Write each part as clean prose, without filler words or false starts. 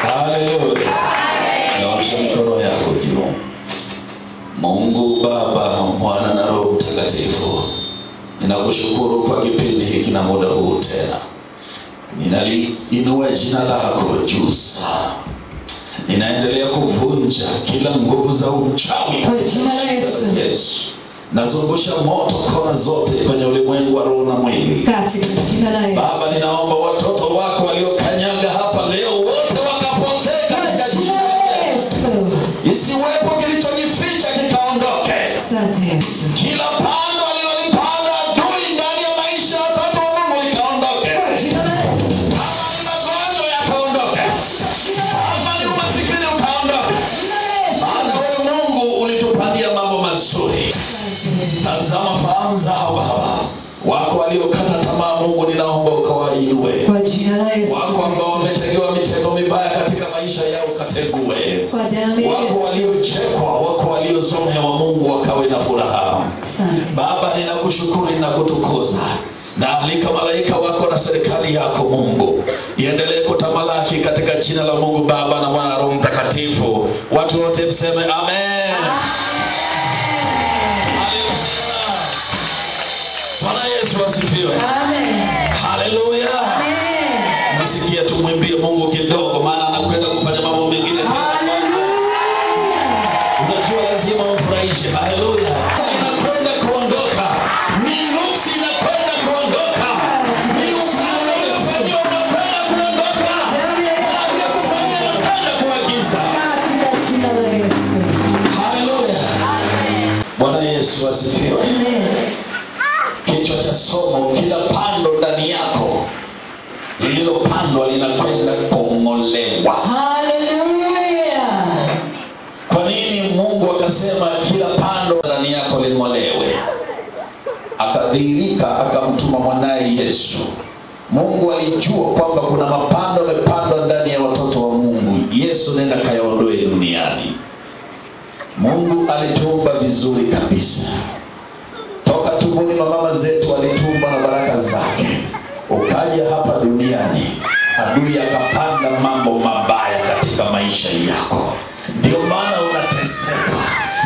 Haleluya. Nyosha mikono yako juu. Mungu Baba, Mwana na Roho Mtakatifu, ninakushukuru kwa kipindi hiki na muda huu tena. Ninaliinua jina lako juu sana. Ninaendelea kuvunja kila nguvu za uchawi kwa jina la Yesu. Nazungusha moto kona zote kwenye ulimwengu wa roho na mwili katika jina la Yesu. Baba, ninaomba watoto wako waliokanyaga hapa leo wote wakapotee katika jina la Yesu. Isiwepo kilichojificha kikaondoke. Asante Yesu. Kila pando alilolipanda adui ndani ya maisha ya watoto wa Mungu likaondoke. Kwa jina la Yesu. Kama ni magonjwa yakaondoke. Kama ni umasikini ukaondoke. Maana wewe Mungu ulitupandia mambo mazuri. Tazama fahamu za hawa wako waliokata tamaa. Mungu, ninaomba ukawainue kwa jina la Yesu. Wako ambao wametegewa mitego mibaya katika maisha yao, kategue. Kwa damu ya Wako waliochekwa, wako waliozomewa, Mungu wakawe na furaha. Asante Baba, ninakushukuru na kutukuza. Na alika malaika wako na serikali yako Mungu iendelee kutamalaki katika jina la Mungu Baba na Mwana na Roho Mtakatifu. Watu wote mseme amen. Bwana Yesu asifiwe. Amen. Haleluya. Amen. Nasikia tumwimbie Mungu kidogo, maana anakwenda kufanya mambo mengine tena. Haleluya. Unajua lazima umfurahishe. Haleluya. Inakwenda kuondoka. Minuksi inakwenda kuondoka. Miungano iliyofanywa inakwenda kuondoka. Aliyekufanyia inakwenda kuagiza. Katika jina la Yesu. Haleluya. Bwana Yesu asifiwe. Amen. Kichwa cha somo: kila pando ndani yako lililopandwa linakwenda kung'olewa. Haleluya. Kwa nini Mungu akasema kila pando ndani yako ling'olewe? Akadhihirika akamtuma mwanae Yesu. Mungu alijua kwamba kuna mapando yamepandwa ndani ya watoto wa Mungu. Yesu, nenda kayaondoe duniani. Mungu alituumba vizuri kabisa. Toka tumboni mwa mama zetu alituumba na baraka zake. Ukaja hapa duniani, adui akapanda mambo mabaya katika maisha yako. Ndio maana unateseka.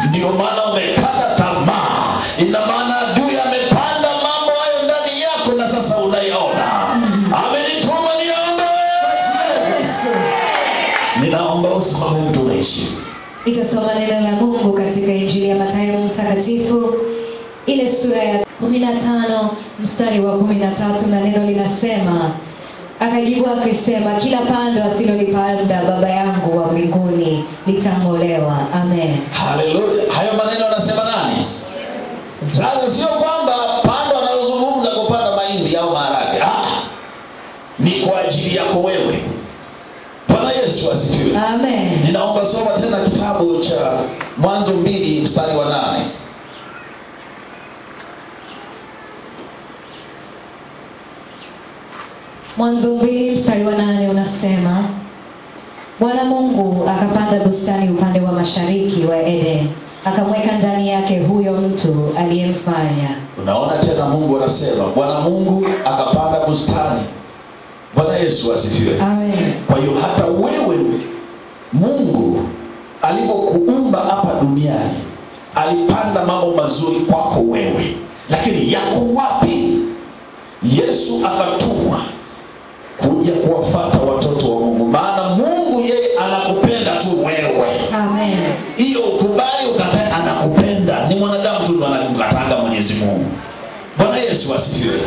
Ndio maana umekata tamaa. Ina maana adui amepanda mambo hayo ndani yako na sasa unaiona. Amenituma niondoe. Ninaomba usimame mtu unaishi. Nitasoma neno la Mungu katika Injili ya Mathayo Mtakatifu ile sura ya 15 mstari wa 13, na neno linasema, akajibu akisema, kila pando asilolipanda Baba yangu wa mbinguni litang'olewa. Amen. Haleluya. Hayo maneno anasema nani? Sasa sio kwamba pando analozungumza kupanda mahindi au maharage. Ni kwa ajili yako wewe. Bwana Yesu asifiwe. Amen. Ninaomba soma tena kitabu cha Mwanzo 2 mstari wa 8. Mwanzo 2 mstari wa 8 unasema, Bwana Mungu akapanda bustani upande wa mashariki wa Eden, akamweka ndani yake huyo mtu aliyemfanya. Unaona tena Mungu anasema Bwana Mungu akapanda bustani. Bwana Yesu asifiwe. Amen. Kwa hiyo hata wewe Mungu alipokuumba hapa duniani alipanda mambo mazuri kwako wewe. Lakini yako wapi? Yesu akatumwa kuja kuwafuata watoto wa Mungu. Maana Mungu yeye anakupenda tu wewe. Amen. Hiyo ukubali ukatae, anakupenda. Ni mwanadamu tu anakukataga Mwenyezi Mungu. Bwana Yesu asifiwe.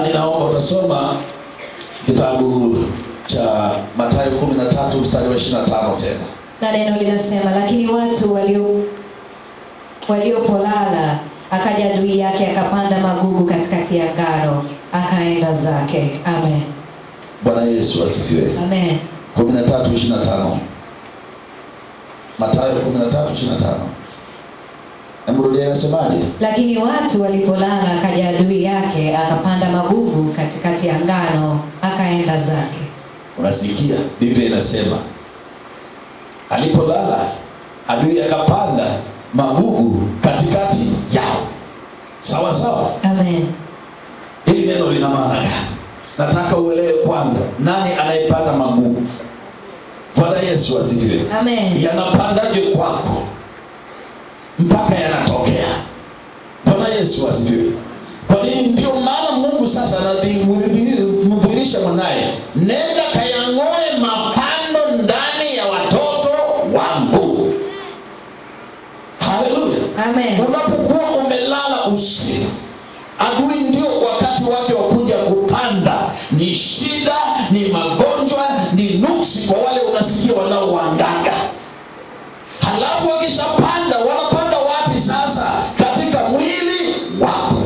Ninaomba utasoma kitabu cha Mathayo 13 mstari wa 25 tena. Na neno linasema, lakini watu waliopolala akaja adui yake akapanda magugu katikati ya ngano akaenda zake. Amen. Bwana Yesu asifiwe. Amen. 13:25. Mathayo 13:25. Hebu rudia, inasemaje? Lakini watu walipolala akaja adui yake akapanda magugu katikati ya ngano akaenda zake. Unasikia? Biblia inasema alipolala adui akapanda magugu katikati yao. Sawa sawa? Amen. Hili neno lina maana gani? Nataka uelewe kwanza, nani anayepanda magugu? Yesu asifiwe. Amen. Yanapandaje kwako mpaka yanatokea? Bwana Yesu asifiwe. Kwa nini? Ndio maana Mungu sasa anadhihirisha mwanae, nenda kayang'oe mapando ndani ya watoto wangu. Haleluya. Amen. Unapokuwa umelala usiku, adui ndio wakati wake wa kuja kupanda. Ni shida, ni magonjwa, ni nuksi kwa wale unasikia wanaoangaga. Halafu wakishapanda, wanapanda wapi sasa? Katika mwili wako.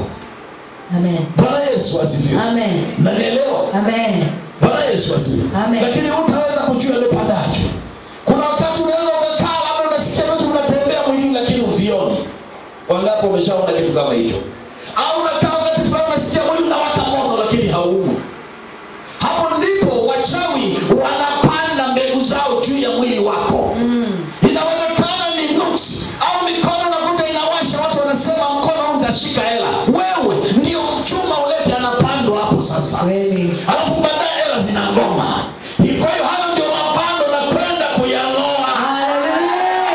Amen. Bwana Yesu asifiwe. Amen. Nanielewa? Amen. Bwana Yesu asifiwe. Amen. Lakini utaweza kujua ile pandacho. Kuna wakati unaweza ukakaa labda unasikia mtu unatembea mwili lakini uvioni. Wangapi wameshaona kitu kama hicho? Au unakaa wakati fulani unasikia mwili unawaka moto lakini hauumi. Hapo ndipo wachawi wanapanda mbegu zao juu ya mwili wako. Inawezekana ni nuksi au mikono unakuta inawasha, watu wanasema mkono utashika hela. Wewe ndio mchuma ulete anapandwa hapo sasa. Kweli. Alafu baadaye hela zinangoma. Kwa hiyo hayo ndio mapando na kwenda kuyang'oa. Haleluya.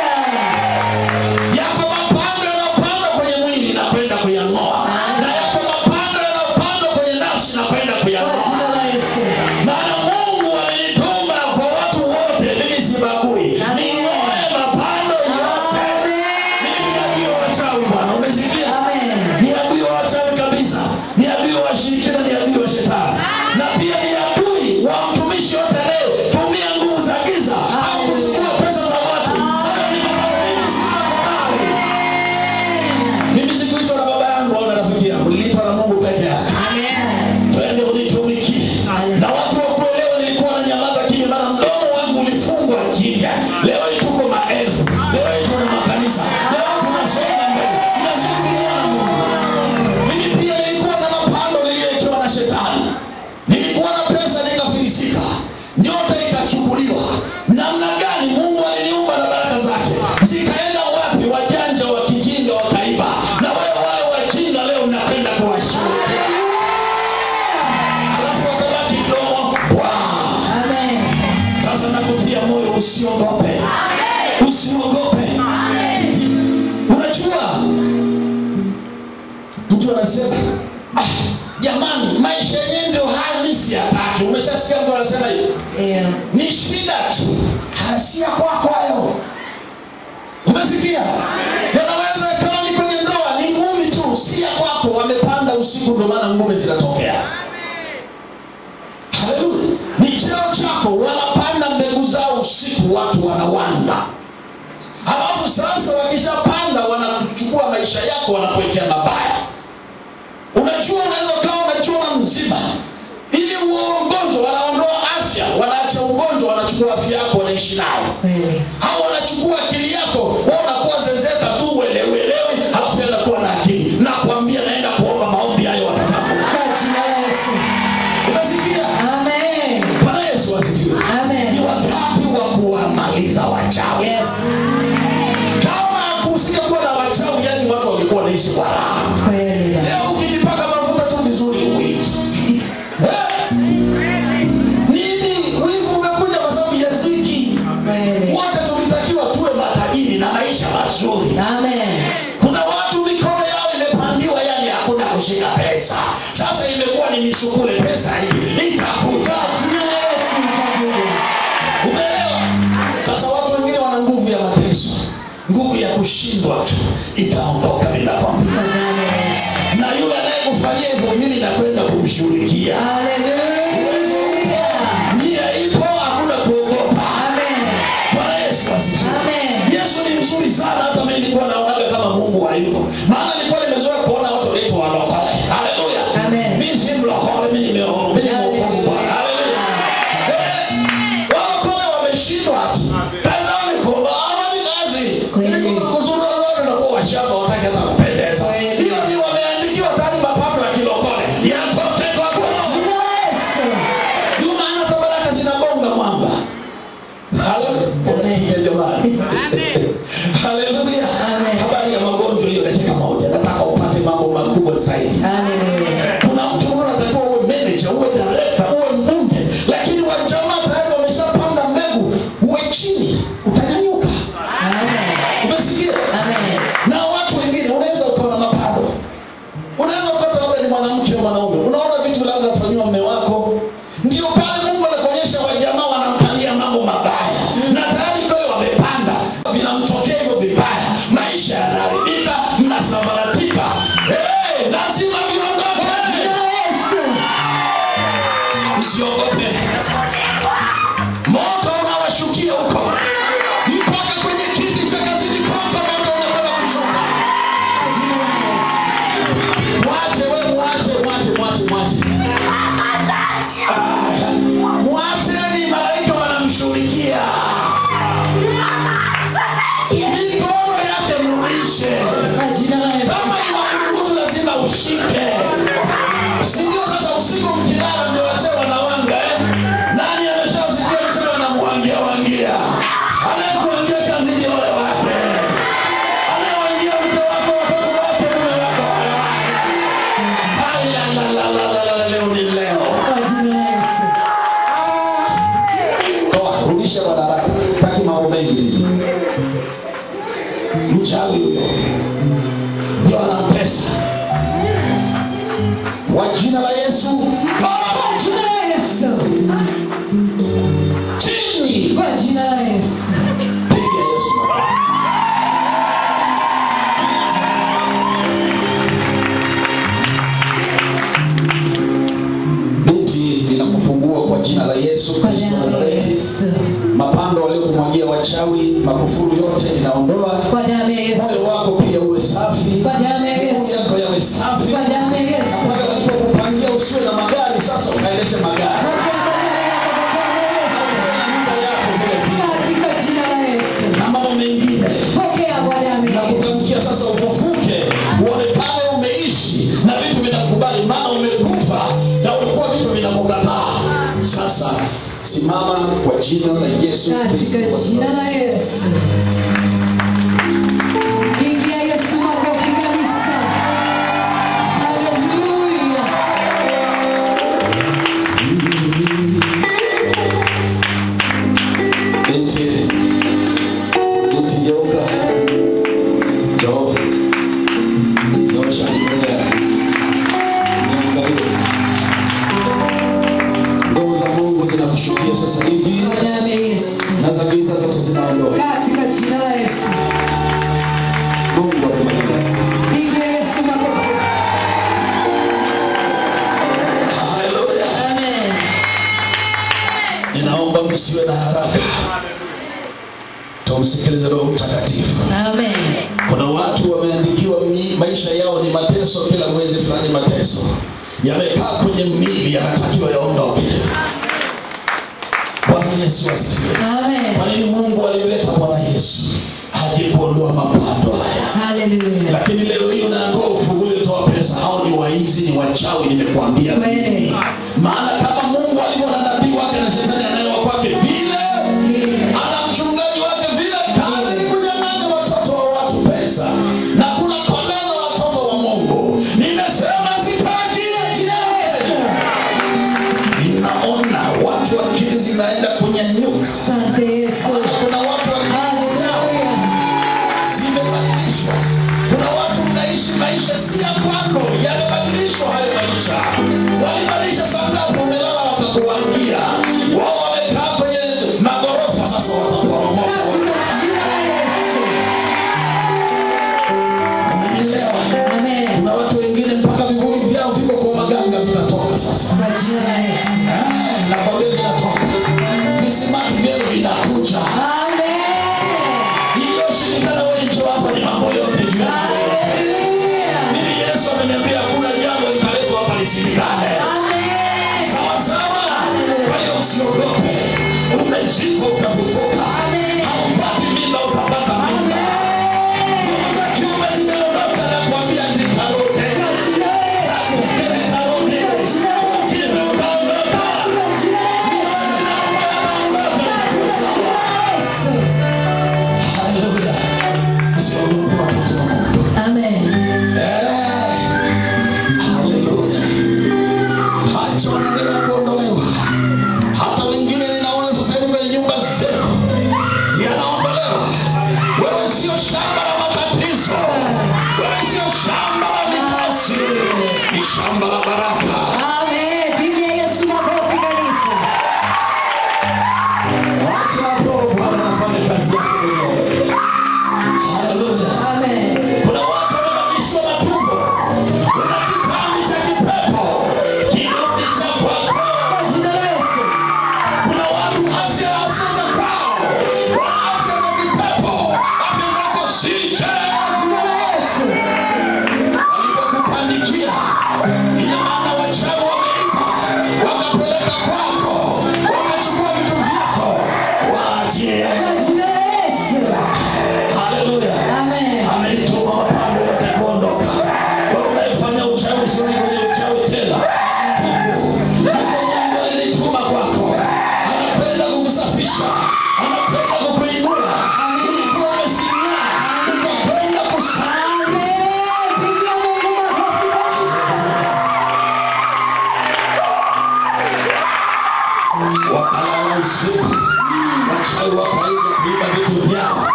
Yako mapando yanapandwa kwenye mwili na kwenda kuyang'oa. Na yako mapando yanapandwa kwenye nafsi na kwenda kuyang'oa. Maana Mungu amenituma kwa watu wote, mimi sibagui. Ning'oe mapando yote. Mimi ni adui wa wachawi Bwana, umesikia? Ni adui wa wachawi kabisa. Ni adui wa shirikina, ni adui wa shetani. Na pia ni adui wa mtumishi yote leo. Tumia nguvu za giza au kuchukua pesa za watu. Hayo ni mambo mimi sitakubali. Mimi sikuitwa na baba yangu au na rafiki yangu, niliitwa na Mungu peke yake. Amen. Twende unitumikie. Na watu wa kuelewa nilikuwa na nyamaza kimya, maana mdomo wangu ulifungwa kimya. Leo tuko maelfu. Leo tuko na makanisa. Leo tunasoma mbele. Tunashirikiana na Mungu. Mimi pia nilikuwa na mapando niliyowekewa na shetani. Nilikuwa na pesa nikafilisika. Nyota ikachukuliwa. Namna gani Mungu aliniumba na baraka zake? Zikaenda wapi? Wajanja wa kijinga wakaiba. Na wale wajinga leo mnakwenda kuwashuhudia. Alafu wakabaki mdomo. Amen. Sasa nakutia moyo, usiogope. Usiogope. Unajua mtu anasema, jamani maisha yenyewe ndio haya mimi siyataki. Umeshasikia mtu anasema hiyo? Ndio. Ni shida tu. Hasia kwako hayo. Umesikia? Yanaweza kama ni kwenye ndoa ni ngumi tu, si ya kwako. Wamepanda usiku ndio maana ngumi zinatokea. Haleluya. Ni cheo chako, wanapanda mbegu zao usiku, watu wanawanda. Halafu sasa wakishapanda wanachukua maisha yako wanakuwekea mabaya. Unajua unaweza kama unachoma mzima ili uongonjwa, wanaondoa afya, wanaacha ugonjwa, wanachukua afya yako wanaishi nayo. Kweli. Hao wanachukua akili yako, wewe unakuwa zezeta tu uelewi, halafu unakuwa na akili. Na kuambia naenda kuomba maombi hayo watakamo. Kwa jina la Yesu. Unasikia? Amen. Bwana Yesu asifiwe. Amen. Ni wakati wa kuwamaliza wachawi. Yes. Kama kusikia kuwa na wachawi, yani watu walikuwa wanaishi kwa raha. Kweli. Leo ukijipaka mafuta tu vizuri wivu. Nini? Wivu umekuja kwa sababu ya ziki. Kweli. Wote tulita Usiogope. Moto unawashukia huko. Mpaka kwenye kiti cha kazini kwako moto unakwenda kushuka. Mwache wewe, mwache. Mwacheni, malaika wanamshughulikia. Mikono yake mrudishe. Kama ni makurugutu lazima ushike. Sindio sasa usiku mkilala ndio wazee wanawanga Nani ameshausikia mchana wanamwangia? Anayekuangia kazi ndio wale wake. Anayewangia mke wako, watoto wake, mume wako wale wake. Haya leo ni leo. Toa, rudisha kwa haraka. Sitaki mambo mengi. Mchawi huyo ndio anamtesa. Kwa jina la Yesu. Kwa jina la Yesu. Chini. Kwa jina la Yesu. Piga Yesu. Binti ninakufungua kwa jina la Yesu Kristo wa Nazareti. Mapando waliokumwagia wachawi, makufuru yote ninaondoa. Kwa damu ya Yesu. Moyo wako pia uwe safi. Kwa damu ya Yesu. Moyo wako yawe safi. Kwa damu ya Yesu. Wale walipokupangia usiwe na magari, sasa ukaendeshe magari. Katika jina la Yesu. Na mambo mengine. Pokea kwa damu ya Yesu. Na kutamkia sasa ufufuke, uonekane umeishi na vitu vinakubali, maana umekufa na ulikuwa vitu vinakukataa. Sasa simama kwa jina la Yesu Kristo. Katika jina la Yesu. Ingia Yesu makofi kabisa. Haleluya. Binti geuka. Njoo shangilia. Niangalie. Nguvu za Mungu zinakushukia sasa hivi. Kwa damu ya Yesu. Na za giza zote zinaondoka. Katika jina la Yesu. Mungu akubariki. Ingia Yesu makofi. Haleluya. Amen. Ninaomba msiwe na haraka. Tumsikilize Roho Mtakatifu. Amen. Kuna watu wameandikiwa maisha yao ni mateso, kila mwezi fulani mateso. Yamekaa kwenye mwili, yanatakiwa yaondoke. Bwana Yesu asifiwe. Amen. Kwa nini Mungu alimleta Bwana Yesu? Haje kuondoa mapando haya. Haleluya. Lakini leo hii unaambiwa ufungulie, toa pesa. Hao ni waizi, ni wachawi, nimekuambia mimi. Maana kama Mungu alivyo na nabii wake na shetani anayewa kwake vile, ana mchungaji wake vile, kazi ni kunyang'anya watoto wa watu pesa. Na kuna kondoo watoto wa Mungu. Nimesema sitaki jina la Yesu. Ninaona watu wa kizi naenda kunyanyuka. Asante Yesu. Kuna watu wa zimebadilishwa. Kuna watu mnaishi maisha si ya kwako, yamebadilishwa hayo maisha. wakalala usiku, wachawi wakaenda kuiba vitu vyao.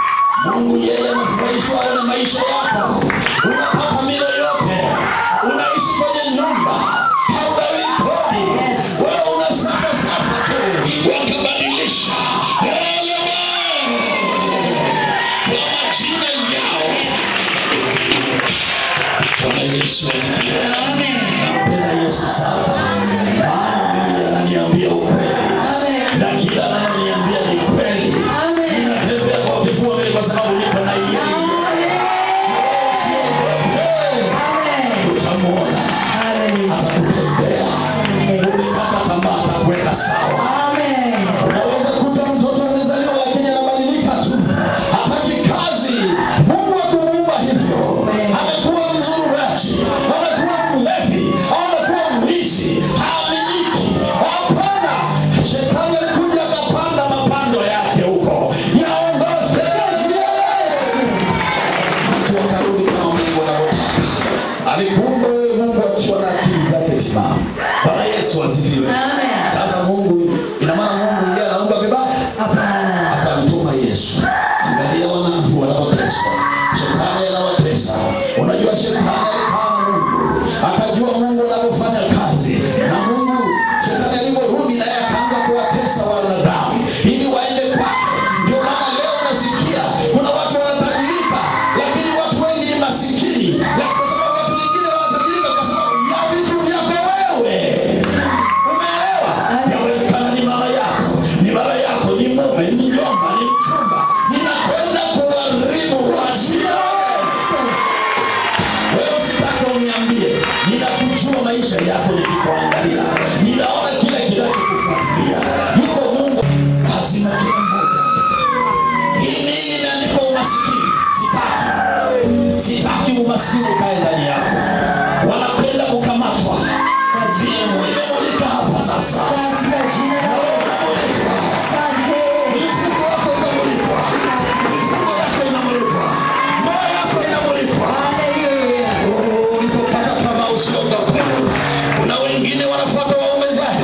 Mungu yeye anafurahishwa na maisha yako. Unapata milo yote, unaishi kwenye nyumba, haudai kodi, wewe unasafa tu, wakabadilisha kwa majina yao. Bwana Yesu asifiwe. Amen. Nampenda Yesu sana. Maana Biblia inaniambia ukweli. Amen. Na kila ananiambia ni kweli. Amen. Ninatembea kwa kifua mbele kwa sababu niko na yeye. Amen. Amen. Utamuona. Amen. Atakutembea. Ukikata tamaa atakuweka sawa. Amen. Unaweza kuta mtoto amezaliwa lakini anabadilika tu. Hataki kazi. Mungu akumuumba hivyo. Amekuwa mzururaji, amekuwa mlevi, amekuwa mwizi, haaminiki. Hapana. Shetani alikuja akapanda mapando yake huko. Yaondoke. Mtu akarudi kama Mungu anavyotaka. Alikuumba wewe Mungu akiwa na akili zake timamu. Bwana Yesu asifiwe. Amen. Sasa Mungu, ina maana Mungu yeye anaumba vibaya? Hapana. Akamtuma Yesu. Angalia wanapoteswa. Shetani anawatesa. Unajua shetani kama Mungu. Akajua Mungu anapofanya kazi. Na Mungu shetani aliporudi naye akaanza kuwatesa wanadamu ili waende kwake. Ndio maana leo unasikia kuna watu wanatajirika lakini watu wengi ni masikini. Na kwa sababu watu wengine wanatajirika kwa sababu ya vitu vyako wewe. Umeelewa? Yawezekana ni mama yako, ni baba yako, ni mume, ni mjomba, ni mchumba. Ninakwenda kuharibu washia. Wewe usitake uniambie, ninakujua maisha yako nikikuangalia. Ninaona kile kinachokufuatilia. Yuko Mungu hazina kila mmoja. Hii nini imeandikwa umasikini? Sitaki umasikini ukae ndani yako. Wanakwenda kukamatwa. Nimemulika hapa sasa. Katika jina la Yesu. Asante. Mifuko yako inamulikwa. Mifuko yako inamulikwa. Moyo yako inamulikwa. Hallelujah. Ulipokata kama usiogope. Kuna wengine wanafuata waume zao.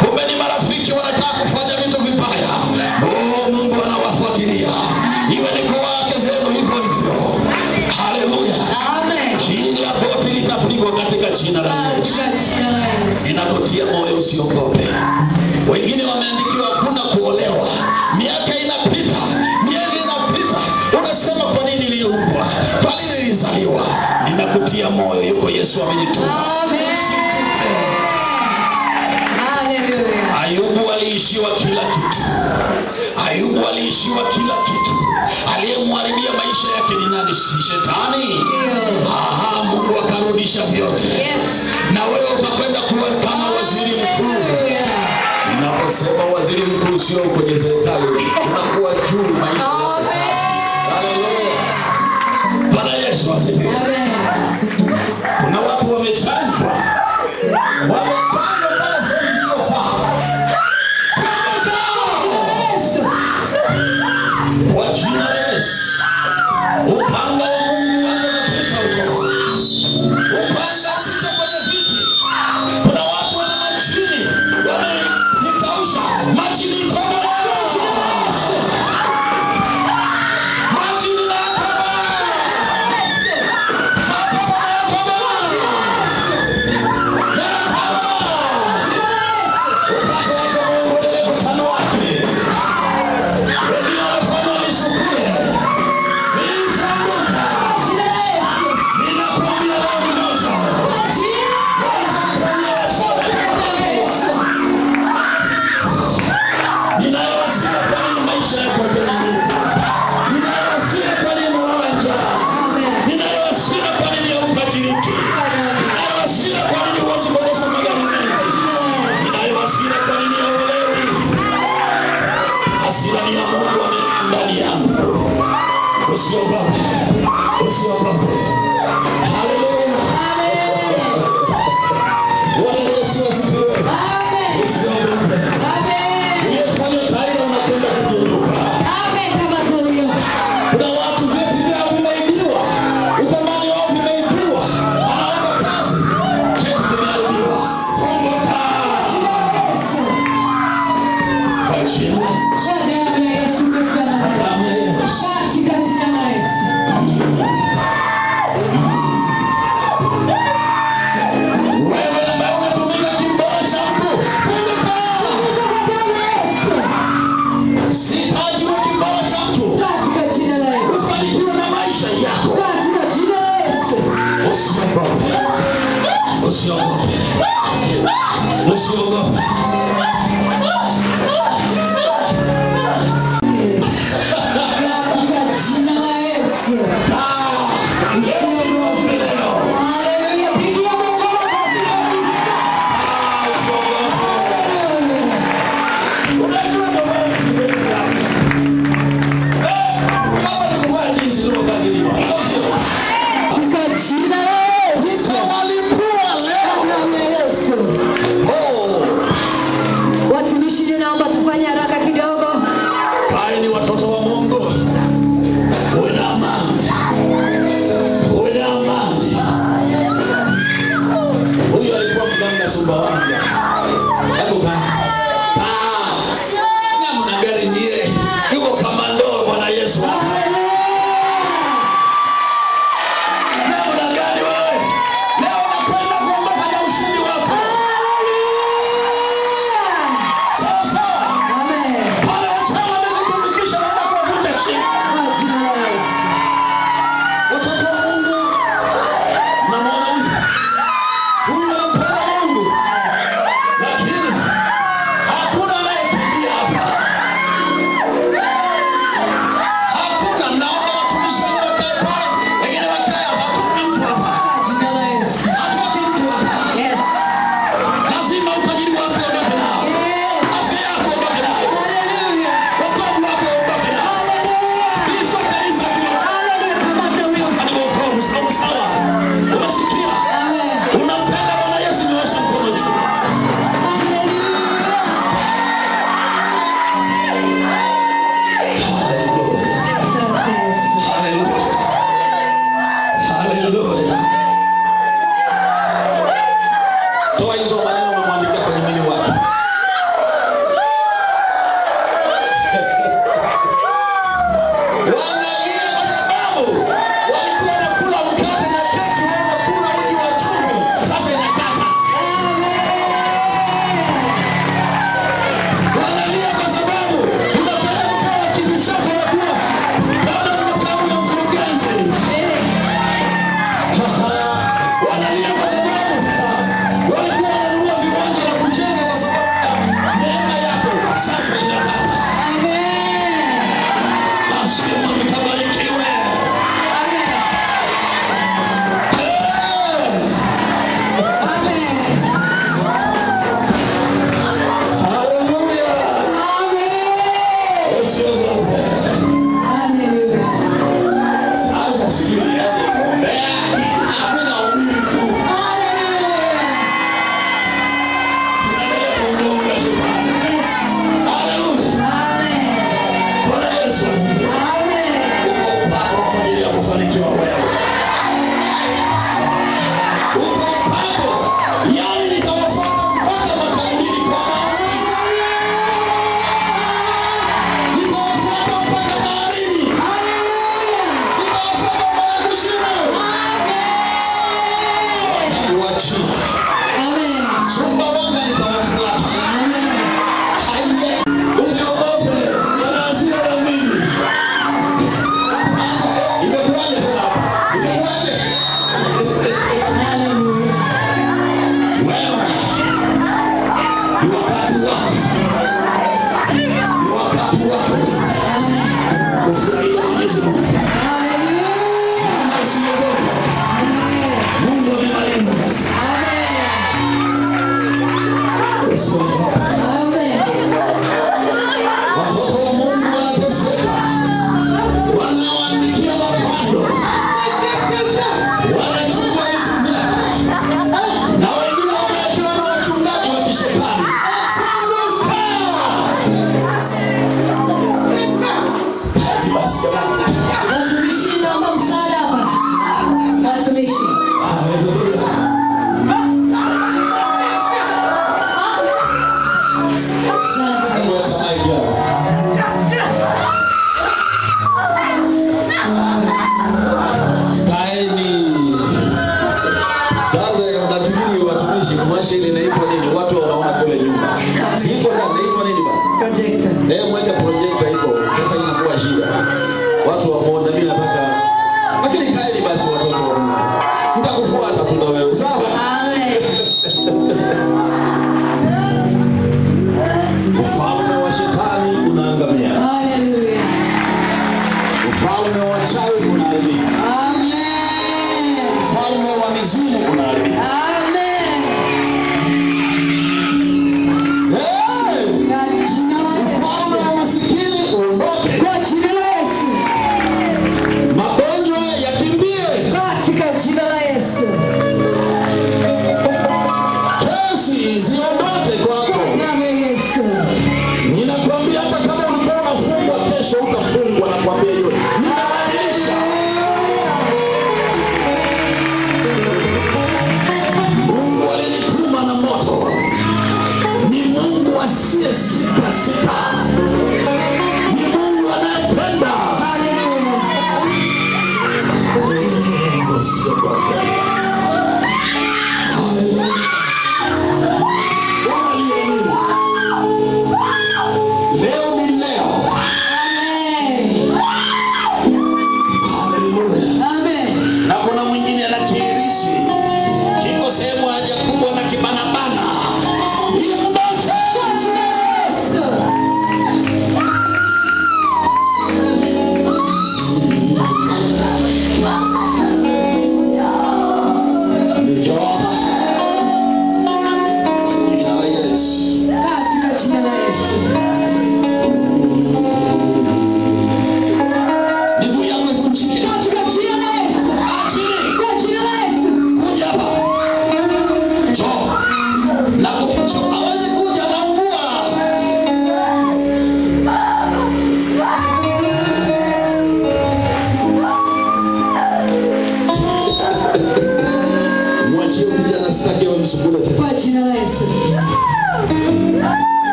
Kumbe ni marafiki wanataka kufanya vitu vibaya. Mungu anawafuatilia. Iwe ni kwa wake zenu hivyo hivyo. Hallelujah. Amen. Kila goti litapigwa katika jina la Yesu. Ninakutia moyo usiogope. Wengine wameandikiwa hakuna kuolewa. Miaka inapita, miezi inapita. Unasema kwa nini niliumbwa? Kwa nini nilizaliwa? Ninakutia moyo, yuko Yesu amenituma. Amen. Hallelujah. Ayubu aliishiwa kila kitu. Ayubu aliishiwa kila kitu. Aliyemharibia maisha yake ni nani? Si shetani. Aha, Mungu akarudisha vyote. Yes. Na wewe utakwenda kuwa kama waziri mkuu. Ninaposema waziri mkuu sio kwenye serikali, unakuwa juu maisha yako. Haleluya. Bwana Yesu asifiwe. Amen. Kuna watu wamechanjwa. Wamechanjwa basi zisizofaa. Kwa jina la Yesu. Upanga wa Mungu anza kupita huko. Upanga upita kwenye viti. Kuna watu wana majini wamejikausha. Majini ikomoa. Majini na ikomoa. Mapapa na ikomoa. Na ikomoa. Upanga wa Mungu ndio mkutano wake. Wengine wanafanya misukule. Mifunguka. jina. Kwa damu ya Yesu Kristo wa Nazareti. Katika jina la Yesu. Wewe ambaye unatumika kimbao cha mtu, funguka. Sitaji kimbao cha mtu. Katika jina la Yesu. Ufanikiwe na maisha yako. Katika jina la Yesu. Usiogope. Usiogope. Usiogope. Katika jina la Yesu. Usiogope. Haleluya. Pigia Mungu makofi kabisa. Unajua ndio maana kama ni kwa jinsi ndio kazi hiyo. Katika jina la Yesu. Walipua leo Damu ya Yesu. Watumishi, ninaomba tufanye haraka kidogo. Kaeni watoto wa Mungu. Uwe na amani. Uwe na amani. Huyu alikuwa mganga Sumbawanga. Hebu kaa. Namna gari nyie. Yuko kama ndoo Bwana Yesu. Namna gani wewe? Leo unakwenda kuondoka na ushindi wako. Sawa sawa. Amen.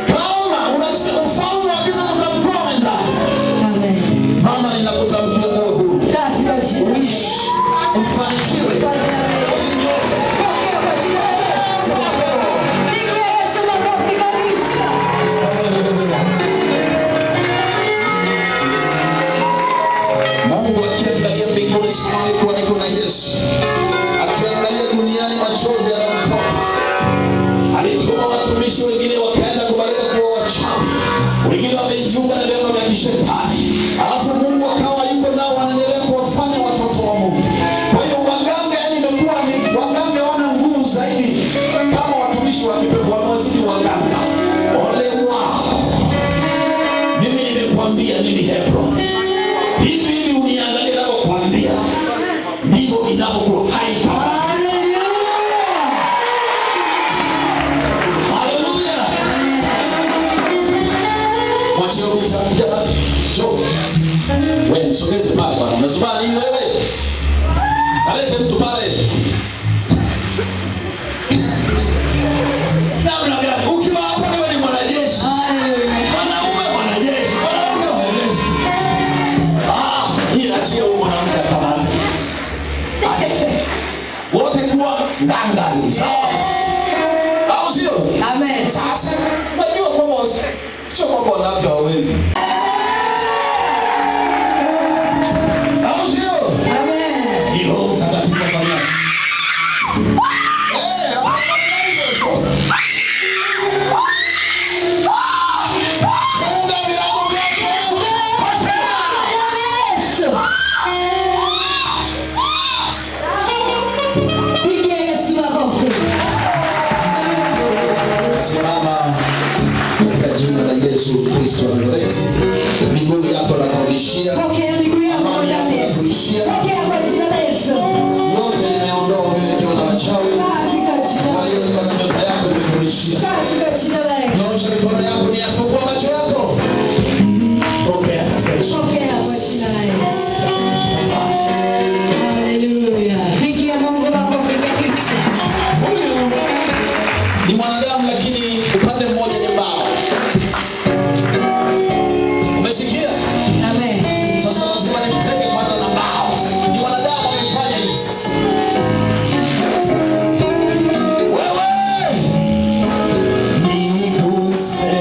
Kama unasikia ufalme wa giza walijiunga na vyama vya kishetani, alafu Mungu akawa yuko nao, wanaendelea kuwafanya watoto wa Mungu. Kwa hiyo waganga, yani imekuwa ni waganga wana nguvu zaidi, kama watumishi wa kipepo wamewazidi waganga. Ole wao. Mimi nimekuambia nini Hebron? Hivi uniangalie nao kuambia ndivyo inavyokuwa hai. Haleluya. Mwachie mtambia jo. Wewe msogeze pale bwana. Unasubiri nini wewe? Kalete mtu pale. Namna gani? Ukiwa hapa wewe ni mwanajeshi. Mwanaume mwanajeshi. Mwanamke mwanajeshi. Hii achie huyu mwanamke akamate. Wote kuwa ngangani, sawa? Au sio? Amen. Sasa unajua kwamba sio kwamba wanawake hawawezi. Au sio? Amen. Ni Roho Mtakatifu afanya. Yesu Kristo wa Nazareti, miguu yako na kurudishia. Pokea miguu yako na kurudishia. Pokea kwa jina la Yesu. Yote nimeondoa umewekewa na wachawi. Katika jina la Yesu. Walio na nyota yako nimekurudishia. Katika jina la Yesu. Nyosha mikono yako, ni afungua macho yako. Pokea katika jina. Pokea kwa jina la Yesu. Haleluya. Pigia Mungu wako kabisa. Huyu ni mwanadamu, lakini upande mmoja ni mbao. Umesikia? Amen. Sasa lazima nimtenge kwanza na mbao. Ni wanadamu wamefanya hivi. Wewe niguse.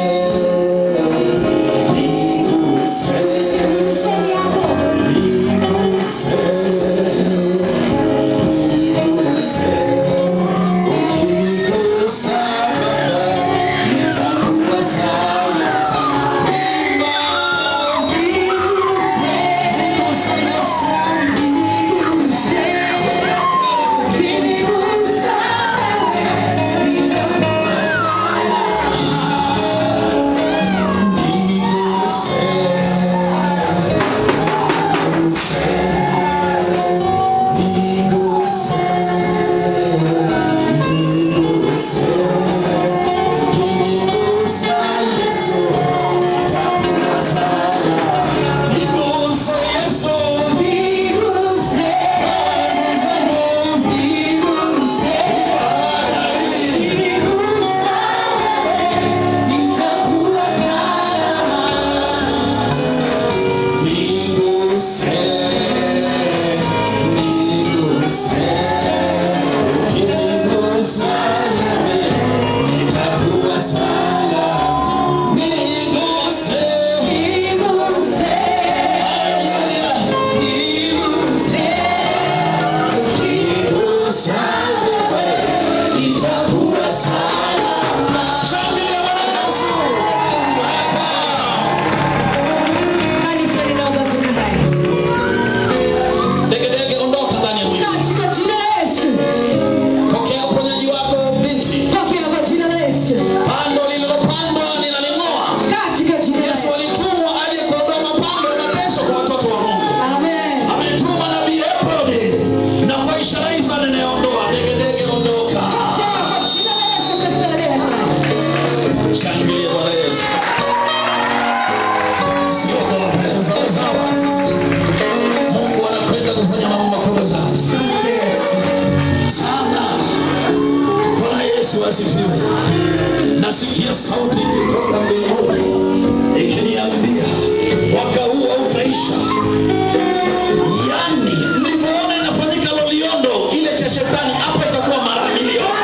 Nasikia sauti kutoka mbinguni ikiniambia mwaka huu hautaisha. Yani mlivyoona inafanyika Loliondo, ile cha shetani hapa itakuwa mara milioni.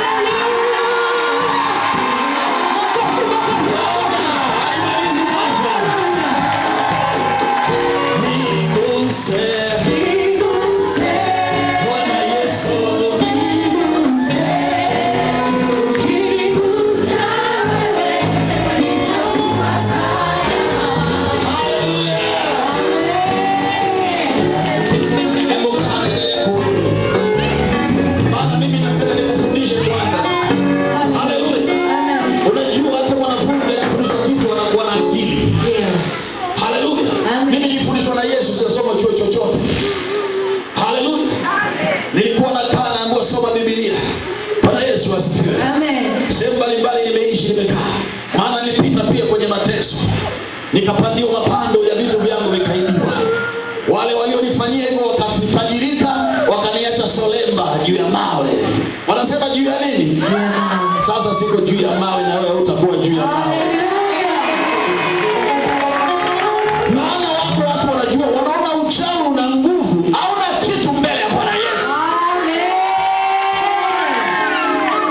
Maana watu wanajua, wanaona uchawi una nguvu, hauna kitu mbele ya Bwana Yesu. Amen.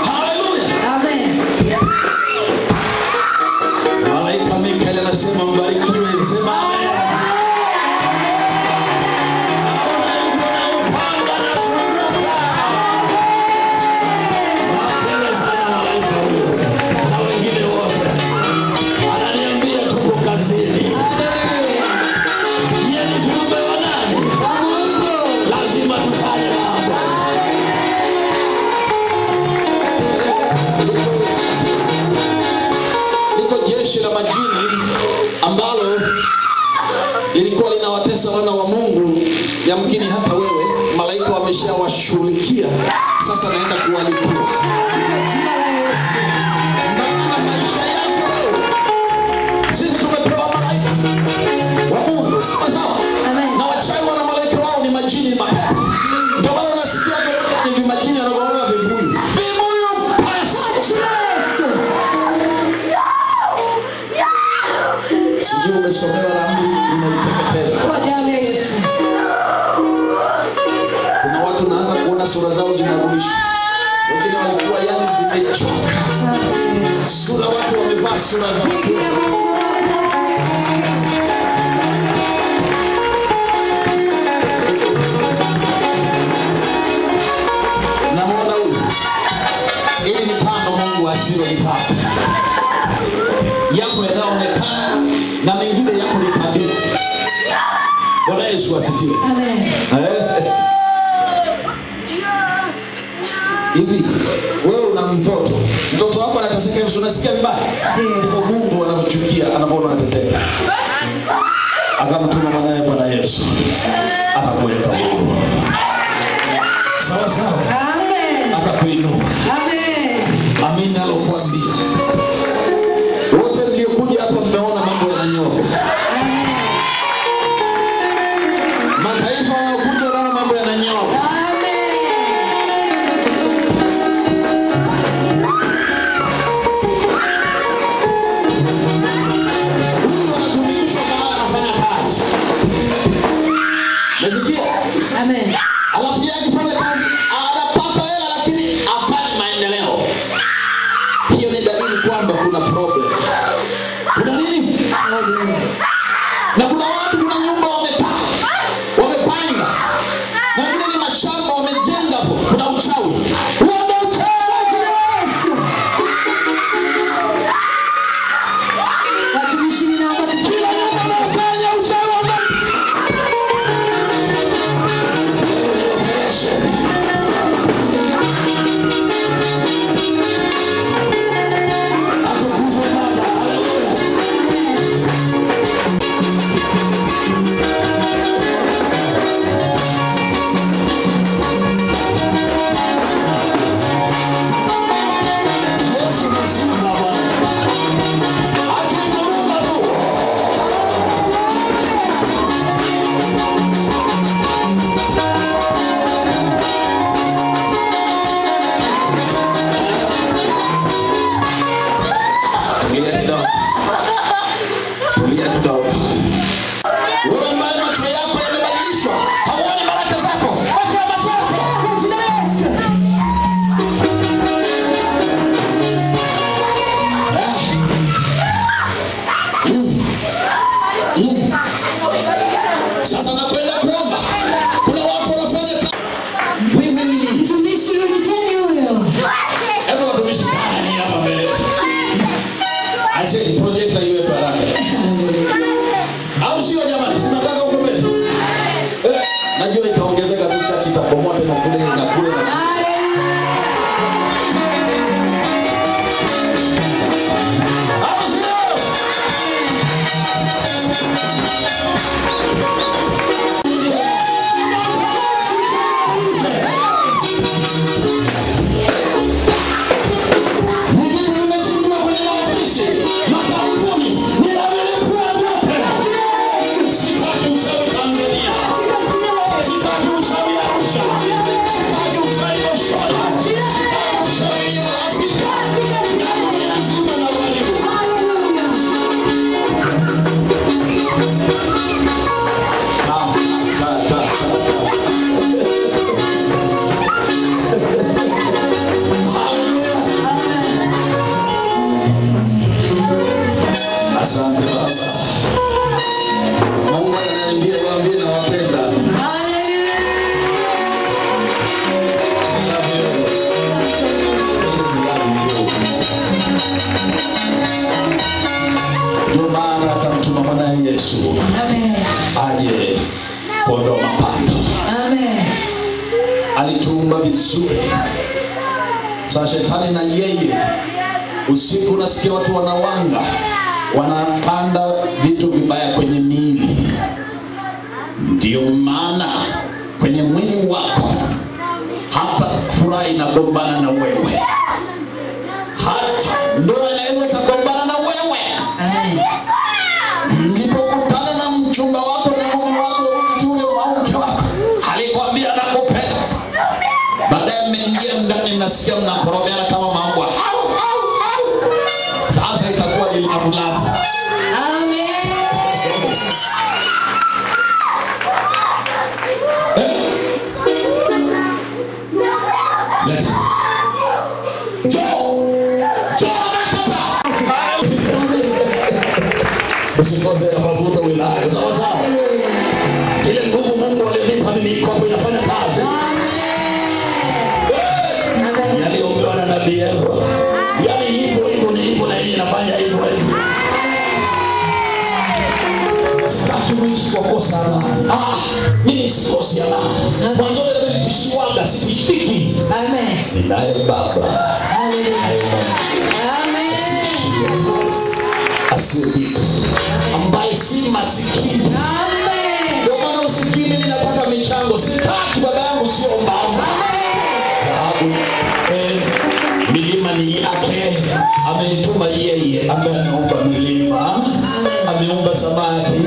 Haleluya. Amen. Malaika Mikael anasema mbarikiwe, sema amen. La majini ambalo lilikuwa linawatesa wana wa Mungu, yamkini hata wewe malaika wameshawashughulikia, sasa naenda kuwalipua. Maisha yako sisi tumepewa malaika wa Mungu, sawa? Na wachawi wana malaika wao ni majini mapepo. Ndio maana unasikia hivi majini wanagoa vibuyu. Vibuyu pasi. Sijui umesomewa rambi unaiteketeza. Kwa damu ya Yesu. Kuna watu naanza kuona sura zao zinarudishwa. Wengine walikuwa yani zimechoka. Sura, watu wamevaa sura za Mungu. Namuona huyu. Ili ni pando Mungu asilolitaka. Yako yanaonekana na mengine yako ni tabia. Bwana Yesu asifiwe. Amen. Hivi wewe una mtoto wako anateseka hivi, unasikia vibaya? Ndipo Mungu anamchukia anapoona anateseka. Akamtuma mwanae Bwana Yesu atakuweka huru. Sawa sawa. Amen. Atakuinua. Amen. Amina alokuambia. Wote mliokuja hapa mmeona mambo yananyoka. Amen. Mataifa wanakuja na mambo yananyoka. Huyu anatumikishwa kama anafanya kazi. Nasikia? Amen. Alafu yeye akifanya kazi anapata hela lakini afanye maendeleo. Hiyo ni dalili kwamba kuna problem. Kuna nini? Na kuna watu, kuna nyumba wamekaa, wamepanga, na wengine ni mashamba wamejenga hapo, kuna uchawi. Watumishi ninaomba tukila Wanafanya uchawi atukuzwe Baba. Haleluya. Yesu masimu na Bwana. Akinguruma tu. Tulia kidogo. Tulia kidogo. Wewe ambaye macho yako yamebadilishwa, hauoni baraka zako. Wacha macho yako. jina la Yesu. Sasa nakwenda kuomba. Kuna watu wanafanya kazi. Wewe ni Mtumishi rudisheni huyo. hebu watumishi ndani hapa mbele. Aise project hiyo baraka. Au sio jamani? Sinataka huko mbele. Najua itaongezeka tu, chachi itabomoa tena kule na kule na au sio? Mungu aje kuondoa mapando. Amen. Alituumba vizuri. Sasa shetani na yeye usiku unasikia watu wanawanga, wanapanda vitu vibaya kwenye miili. Ndio maana kwenye mwili wako hata furaha inagombana na wewe, hata ndoa inaweza kugombana na wewe. Mlipokutana na mchumba wako na mume wako ule wa mke wako, alikwambia nakupenda, baadaye mmeingia ndani mnasikia mnakoromeana kama maua. Sasa itakuwa ni love. Usikose ya mafuta wilaya. Sawa sawa. Ile nguvu Mungu alinipa mimi iko inafanya kazi. Amen. Yaliyoombewa na nabii Ebro. Yaani hivyo ni hivyo na yeye anafanya hivyo. Sitaki kuishi kwa kosa amani. Mimi sikosi amani. Mwanzo ile nilishiwaga sitishiki. Amen. Ninaye Baba. Haleluya. Amen. Asiyebiku ambaye si masikini. Amen. Ndio maana usikini mimi nataka michango. Sitaki baba yangu sio mbamba. Amen. Milima ni yake. Amenituma yeye ambaye anaumba milima. Ameumba samaki.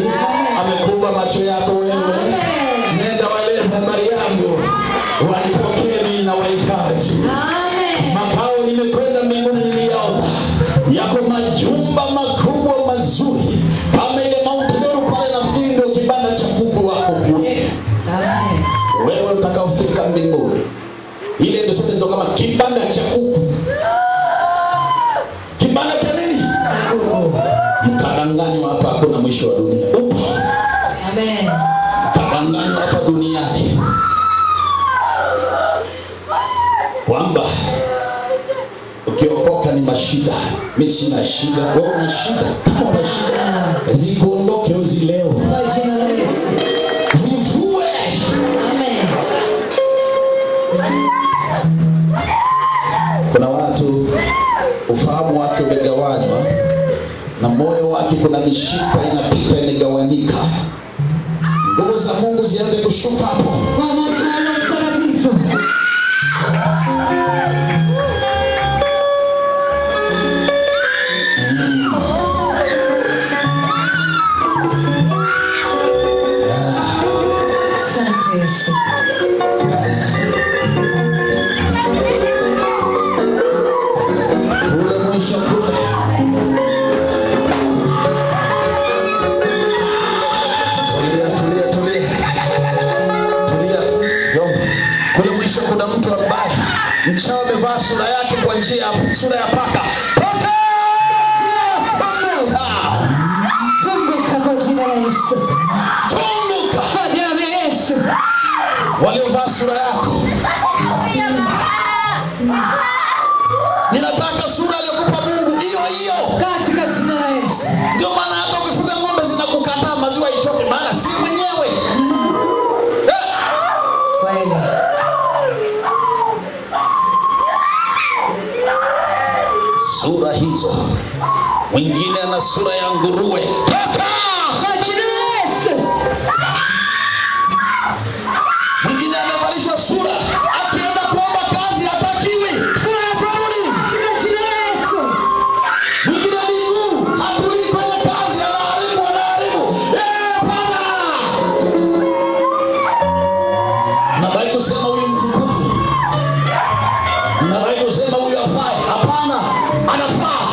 Amekumba macho yako wewe. Nenda waleza habari yangu. Walipokea mimi na wahitaji. Amen. Makao nimekwenda mbinguni niliona. Yako majumba makubwa mazuri kama ile Mount Meru pale, nafikiri ndio kibanda cha kuku wako kule. Amen. Wewe utakafika mbinguni, ile ndio sasa ndio kama kibanda cha kuku. Kibanda cha nini? Cha kuku. Mkadanganywa hapa hakuna mwisho wa dunia. Amen. Mkadanganywa hapa duniani kwamba ukiokoka ni mashida. Mimi sina shida, wewe una shida. Kama una shida zikuondoke uzi leo. Zivue. Amen. Kuna watu ufahamu wake umegawanywa na moyo wake kuna mishipa inapita imegawanyika. Nguvu za Mungu zianze kushuka hapo. Kwa moto wa Mtakatifu. Kuna mtu ambaye mchawi amevaa sura yake kwa njia sura ya paka. Funguka kwa jina la Yesu. Funguka kwa jina la Yesu. Waliovaa sura yako, ninataka sura aliyokupa Mungu hiyo hiyo katika jina la Yesu. Ndio maana hata ukifuga ng'ombe zinakukataa maziwa itoke, maana si mwenyewe. Kweli. Sura hizo, mwingine ana sura ya nguruwe. Mwingine amevalishwa sura, akienda kuomba kazi hatakiwi. Sura ya kurudi. Mwingine miguu, hatuli kwenye kazi, anaharibu. Bwana. Nabai kusema huyu mtukufu. Nabai kusema huyu afai. Hapana. Anafaa.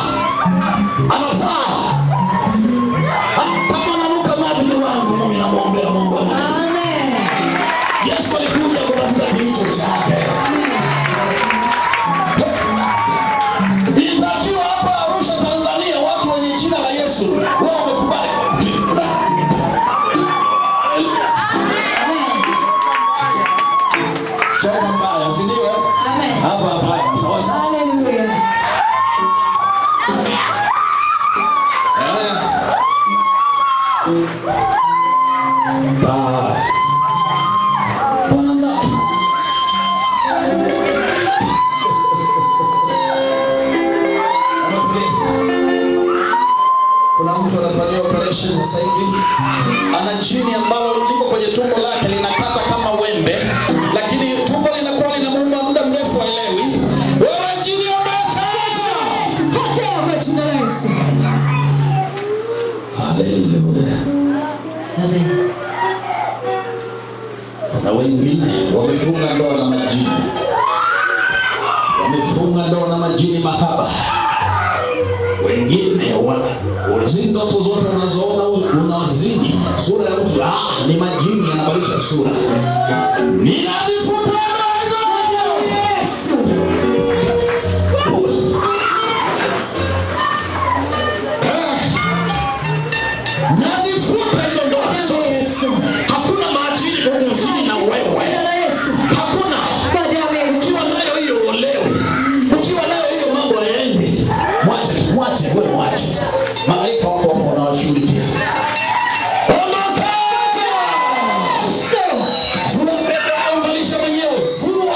Kuna mtu anafanyia operation sasa hivi, ana jini ambalo liko kwenye tumbo lake linakata kama wembe, lakini tumbo linakuwa linamuuma muda mrefu haelewi. Wewe jini ondoka! Potea kwa jina la Yesu. Haleluya. Amen. Na wengine wamefunga ndoa na majini. Wamefunga ndoa na majini mahaba. Wengine ndoto zote unazoona unazini sura ya mtu, ni majini yanabadilisha sura. Ninazifuta hizo Yesu. Nazifuta hizo ndoto Yesu. Hakuna majini kuzini na wewe. Hakuna. Ukiwa nayo hiyo olewe. Ukiwa nayo hiyo mambo hayaendi. Mwache wewe mwache. Malaika wako wanawashughulikia. Ondoka! Vua pesa uvalisha mwenyewe. Vua.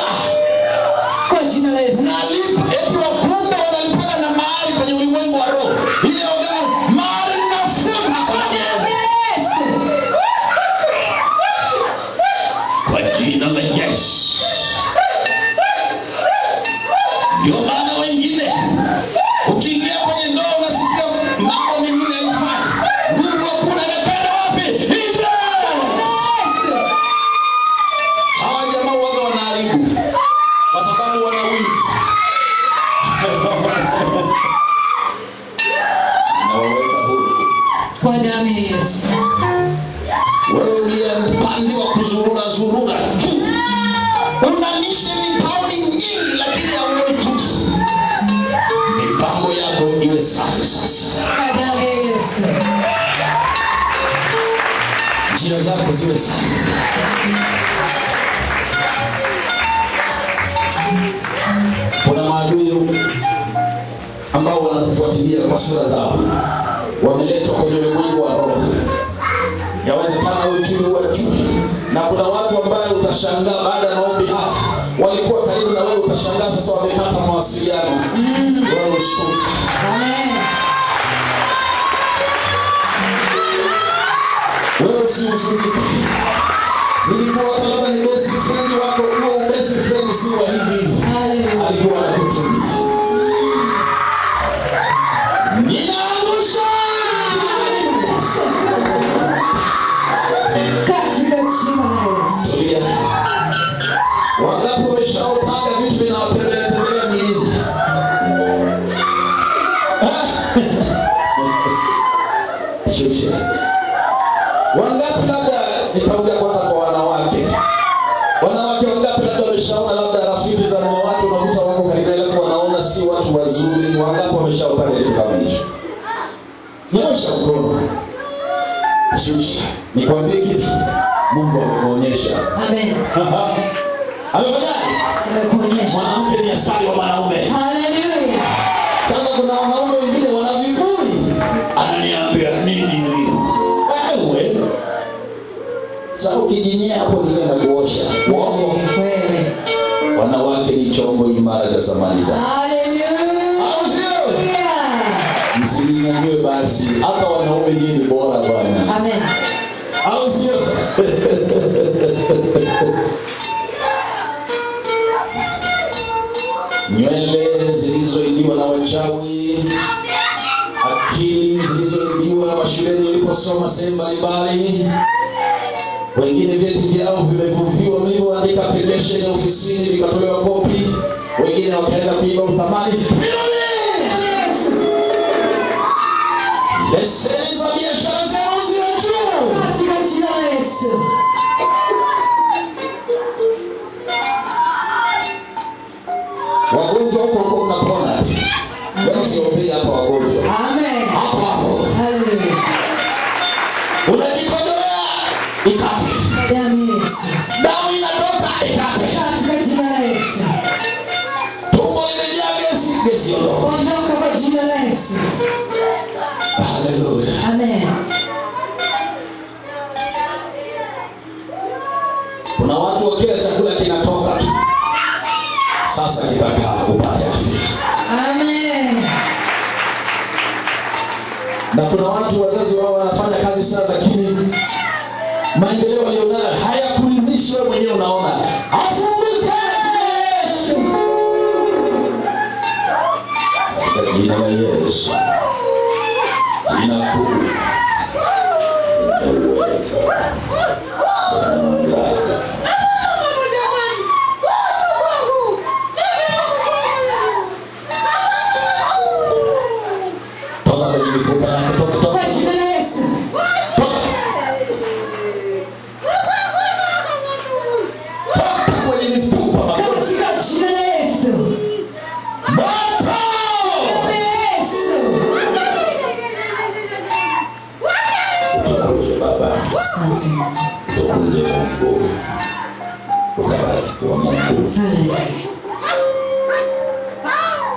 Kwa jina la Yesu. Nalipa eti wakunga wanalipana na mahali kwenye ulimwengu wa roho. Ile ogani mahali nafuta kwa Yesu. Kwa jina la Yesu. Ndio maana wengine ukiingia kwenye ndoa unasikia mambo mengine haifai. Mungu hakuna, anapenda wapi? Nje! Hawa jamaa waga wanaharibu kwa sababu wana wivu. Na waweka huru Kwa damu ya Yesu. wewe uliyepandiwa kuzurura tu. Una misheni tauni nyingi lakini hauoni kitu. Mipango yako iwe safi sasa. Kwa damu ya Yesu. Njia zako ziwe safi. Kuna maadui ambao wanakufuatilia kwa sura zao. Wameletwa kwenye ulimwengu wa roho. Yawezekana uchumi wa juu. Na kuna watu ambao utashangaa baada ya maombi haya walikuwa karibu na wewe, utashangaa sasa wamekata mawasiliano. Wewe ushtuka. Amen. Wewe usiushtuke. Nilikuwa labda ni best friend wako, huo best friend si wa hivi. Hallelujah. Alikuwa anakutumia. Ninaangusha katika jina la Yesu. Tulia. Wangapi wameshaotaga vitu vinawatembelea mwilini? Shusha. Wangapi labda nitaongea kwanza kwa wanawake. Wanawake wangapi labda wameshaona labda rafiki za mume wake unakuta wako karibu alafu wanaona si watu wazuri. Wangapi wameshaotaga kitu kama hicho? Nyosha mkono. Shusha. Nikwambie kitu. Mungu amekuonyesha. Amen. Amefanyaje? Amekuonyesha. Mwanamke ni askari wa wanaume. Hallelujah. Sasa kuna wanaume wengine wana viburi. Ananiambia nini huyo? Wewe. Sasa ukijinyea hapo ndio kuosha. Uongo. Wewe. Wanawake ni chombo imara cha samani za. Hallelujah. Au sio? Yeah. Msinyanywe basi. Hata wanaume ni bora bwana. Amen. Au sio? Nywele zilizoibiwa na wachawi, akili zilizoibiwa mashuleni uliposoma sehemu mbalimbali, wengine vyeti vyao vimevuviwa mlivyoandika application ya ofisini vikatolewa kopi, wengine wakaenda kuiba uthamani. Leseni za biashara zao ziwe juu Katika jina la Yesu. wagonjwa huko mnapona. Wewe usiombee hapa wagonjwa. Amen. Hapo. Hallelujah. Unajikodolea ikate. Damu ya Yesu. Damu inatoka ikate. Katika jina la Yesu. Tumbo limejaa gesi ondoka. Ondoka kwa jina la Yesu. Haleluya. Amen. watu wa kila chakula kinatoka tu. Sasa kitakaa upate afya. Amen. Na kuna watu wazazi wao wanafanya kazi sana, lakini maendeleo walionayo hayakuridhishi wewe mwenyewe, unaona. Afunguke Yesu. Kwa jina la Yesu. Jina kuu.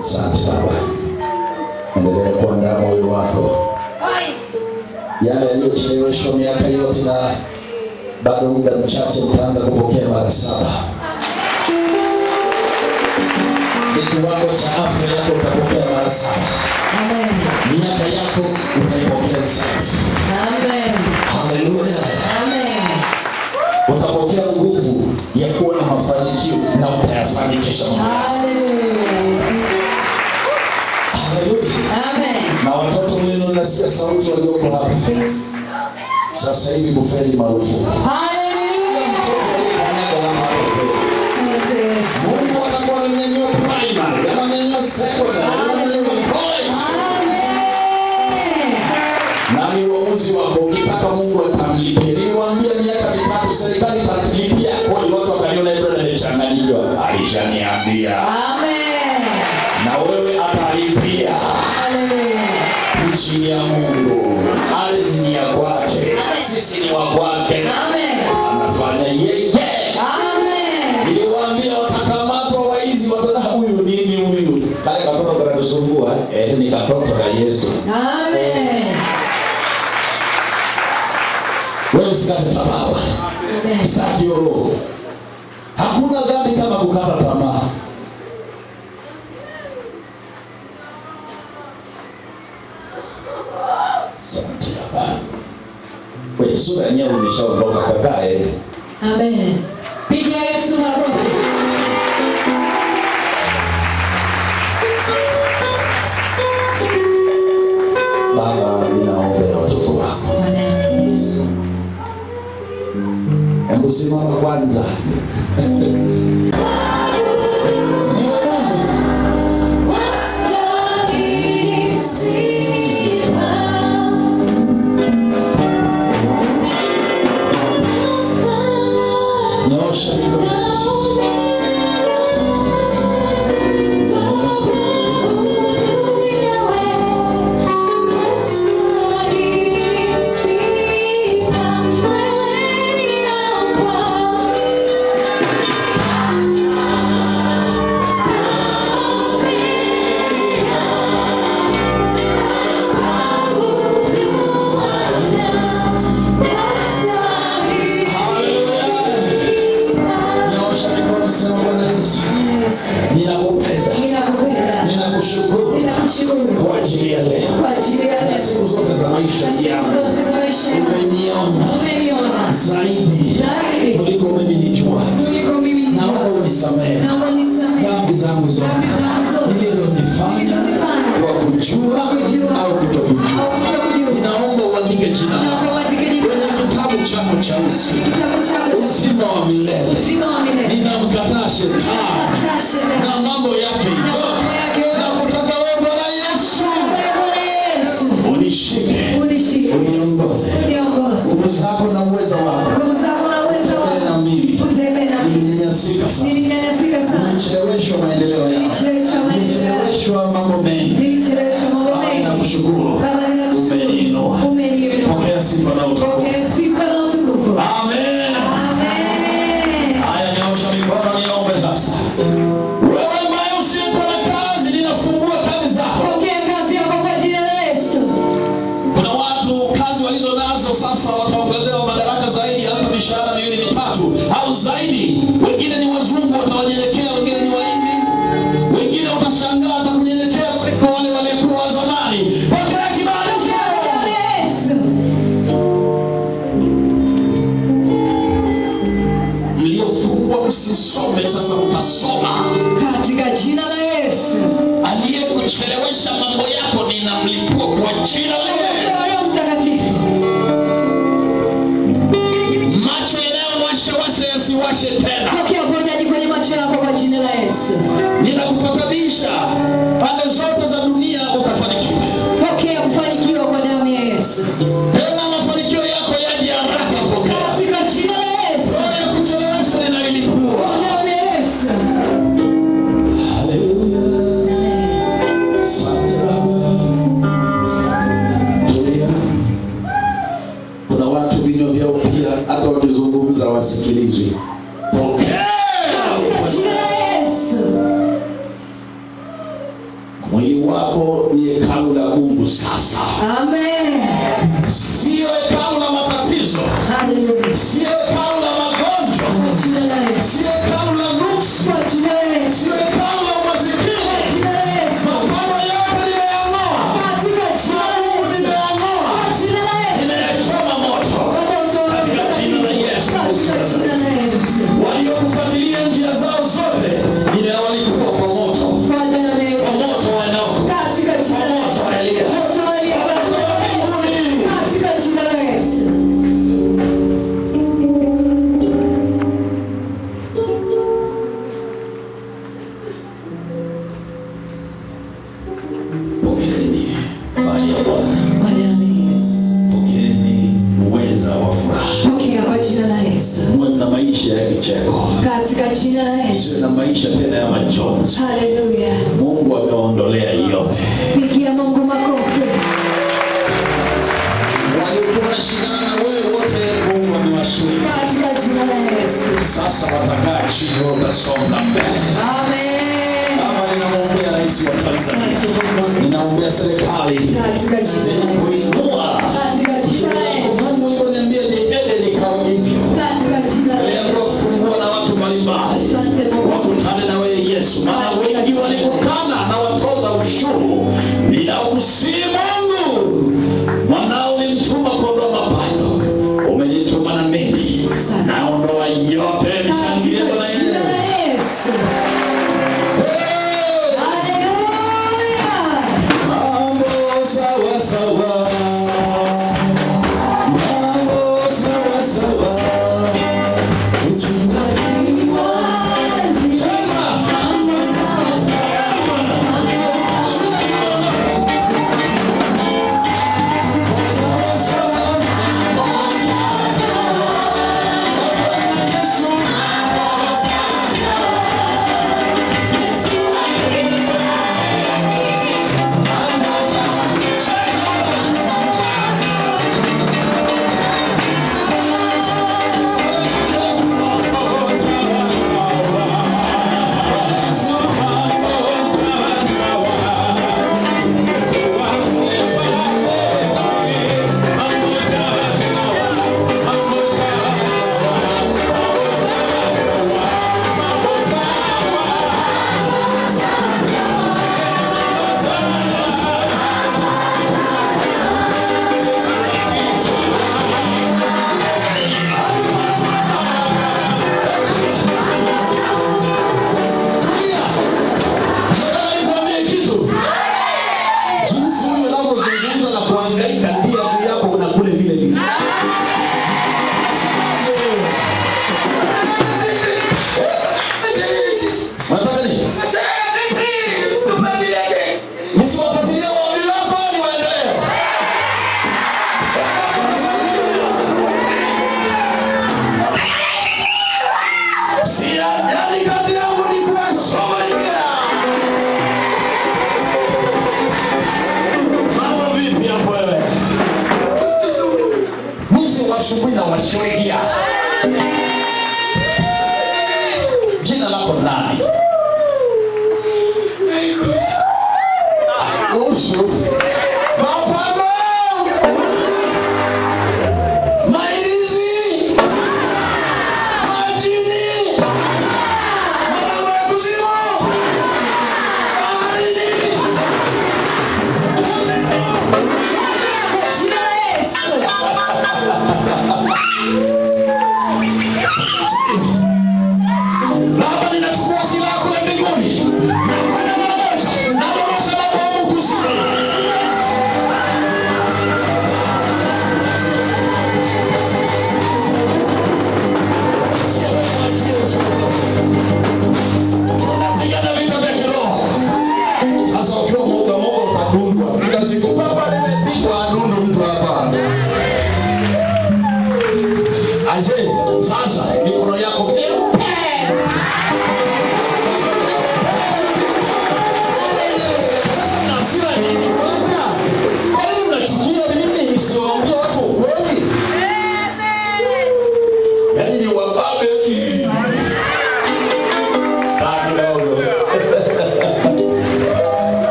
Asante Baba. Endelea kuandaa moyo wako. Yale yaliyocheleweshwa miaka yote na bado muda mchache mtaanza kupokea mara 7. Ni kiwango cha afya yako utapokea mara 7. Amen. Miaka yako utaipokea sasa. Amen. Haleluya. Amen. Utapokea nguvu ya kuwa na mafanikio na utayafanikisha. Haleluya. Amen. Na watoto wenu nasikia sauti walioko hapa. Sasa hivi kufeli marufuku. Haleluya. Mtoto aliyekanyaga na marufuku. Mungu atakuwa ananyanyua primary, ananyanyua secondary, ananyanyua college. Amen. Na ni uamuzi wako. Ukitaka Mungu atamlipia. Niliwaambia miaka 3 serikali italipia. Kwa hiyo watu wakaliona Ibrahim alichanganyikiwa. Alishaniambia. Amen. Na wewe atalipia. Haleluya. Nchi ya Mungu, ardhi ni ya kwake. Sisi ni wa kwake. Amen. Anafanya yeye. Amen. Niliwaambia watakamatwa waizi, wataona huyu nini huyu. Kale katoto kanatusumbua, ni katoto la Yesu. Amen. Wewe usikate tamaa. Amen. Sitaki roho. Hakuna dhambi kama kukata tamaa. Asante Baba. Wewe sura yenyewe umeshaondoka kakae. Amen. Piga Yesu makofi. Baba, ninaombea watoto wako. Amen. Yesu. Hebu simama kwanza. Nyosha mikono yako. Ninakupenda. Ninakushukuru kwa ajili ya leo. Na siku zote za maisha yangu. Umeniona zaidi kuliko umenijua. Naomba unisamehe dhambi zangu zote nilizozifanya kwa kujua au kutokujua. Ninaomba uandike jina langu kwenye kitabu chako cha uzima wa milele. Ninamkataa shetani na mambo yake yote. Na kutaka wewe Bwana Yesu unishike, uniongoze. Nguvu zako na uwezo wako utembee na mimi. Nimenyanyasika sana. Nimecheleweshwa maendeleo yangu. Nimecheleweshwa mambo mengi. Nakushukuru. Umeniinua. Pokea sifa na utukufu. Amen. Haya, nyosha mikono niombe sasa. Wewe ambaye usipo na kazi, ninafungua kazi zako. Kuna watu kazi walizo nazo sasa wataongezewa madaraka zaidi, hata mishahara 2-3 au zaidi. usisome sasa utasoma. Katika jina la Yesu. Aliyekuchelewesha mambo yako ninamlipua kwa jina la Yesu. Macho yanayowasha yasiwashe tena. Pokea uponyaji kwenye macho yako kwa jina la Yesu. Ninakupatanisha pande zote za dunia ukafanikiwe. Pokea kufanikiwa kwa damu ya Yesu. Tena mafanikio yako yaje haraka pokea. Katika jina la Yesu. Roho ya kuchelewesha ninalipua. Kwa damu ya Yesu. Haleluya. Asante Baba. Tulia. Kuna watu vinywa vyao pia hata wakizungumza wasikilizwe. Pokea. Katika jina la Yesu. Mwili wako ni hekalu la Mungu sasa. Amen. Sio hekalu la matatizo. Haleluya. Sio hekalu la magonjwa. Kwa jina la Yesu. Sio hekalu la nuksi. Kwa jina la Yesu. Sio hekalu la umasikini. Kwa jina la Yesu. Mapambo yote nimeyang'oa. Katika jina la Yesu. Nimeyang'oa. Kwa jina la Yesu. Nimeyachoma moto. Katika jina la Yesu. Katika jina la Yesu. Waliokufuatilia njia zao zote ninawalipua kwa moto. Kwa damu ya Yesu. Kwa moto wa Enoki. Katika jina la Yesu. Moto wa Elia. Moto wa Elia. Katika jina la Yesu. Pokeeni mali ya Bwana. Kwa damu ya Yesu. Pokeeni uweza wa furaha. Pokea kwa jina la Yesu. Muwe na maisha ya kicheko. Katika jina la Yesu. Siwe na maisha tena ya majonzi. Haleluya. Mungu ameondolea yote. Pigia Mungu makofi. Waliokuwa wanashindana na wewe wote Mungu amewashughulikia. Katika jina la Yesu. Sasa watakaa chini watasonga mbele. Amen. Kama ninamwombea rais wa Tanzania. Ninaombea serikali. Katika jina la Yesu. Kuinua. Katika jina la Yesu. Mungu aliniambia niende nikaulivyo. Katika jina la Yesu. Leo kufungua na watu mbalimbali. Asante Mungu. Wakutane na wewe Yesu. Maana wengi walikutana na watoza ushuru. Ninakusihi Mungu. Mwanao ulimtuma kuondoa mapato. Umenituma na mimi. Naondoa yote nishangilie Bwana Katika jina la Yesu. Haleluya. Mambo sawa sawa. Mambo sawa sawa. asubuhi na washirikia. Jina lako nani? Usu mapano mairizi majini mama ya kuzimo marini Aje, sasa mikono yako mpe. Sasa mnasira nini bwana? Kwa nini mnachukia mimi nisiwaambie watu ukweli? Yaani ni wababe hiki.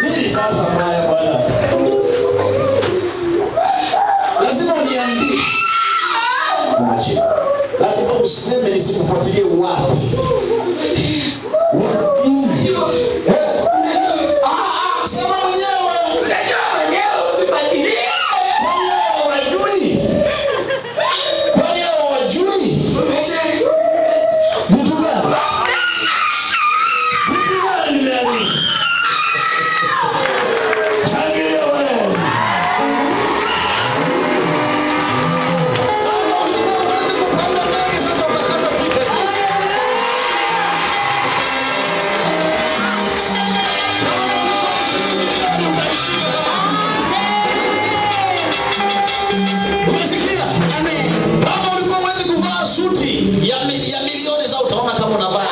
Nini sasa mbaya bwana? Lazima uniambie. Mwache. Lazima useme nisikufuatilie wapi. Sema mwenyewe. Kwani hawajui? Vitu gani? Changilia wewe. Kama ulikuwa unaweza kupanda ndege sasa utakata tiketi. Umesikia? Amen. Kama ulikuwa unaweza kuvaa suti ya milioni za utaona kama unavaa.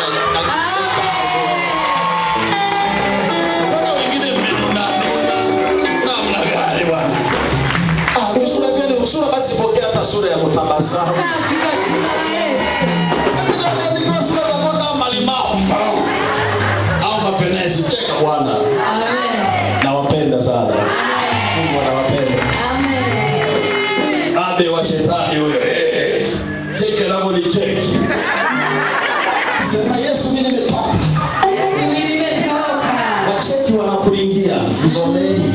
Sura basi pokea hata sura ya mtabasamu. Katika jina la Yesu. Ndio sura za moto malimao. Au mapenezi cheka bwana. Amen. Nawapenda sana. Mungu anawapenda. Amen. Abe wa shetani huyo. Cheke langu ni cheki. Sema Yesu mimi nimetoka. Yesu mimi nimetoka. Wacheki wanakuingia. Mzomeni.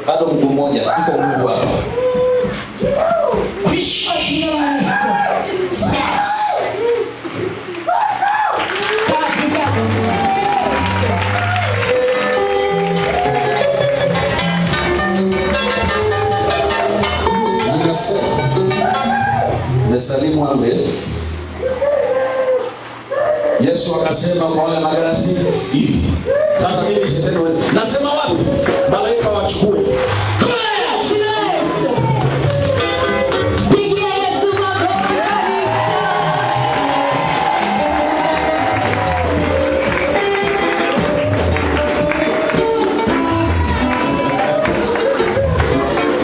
Bado mguu mmoja uko mguu hapa. Kwisha jina la Yesu. Katika jina la Yesu. Mesalimu ambe. Yesu akasema kwa wale magarasi hivi. Sasa mimi sisemi wewe. Nasema wapi? Malaika wachukue.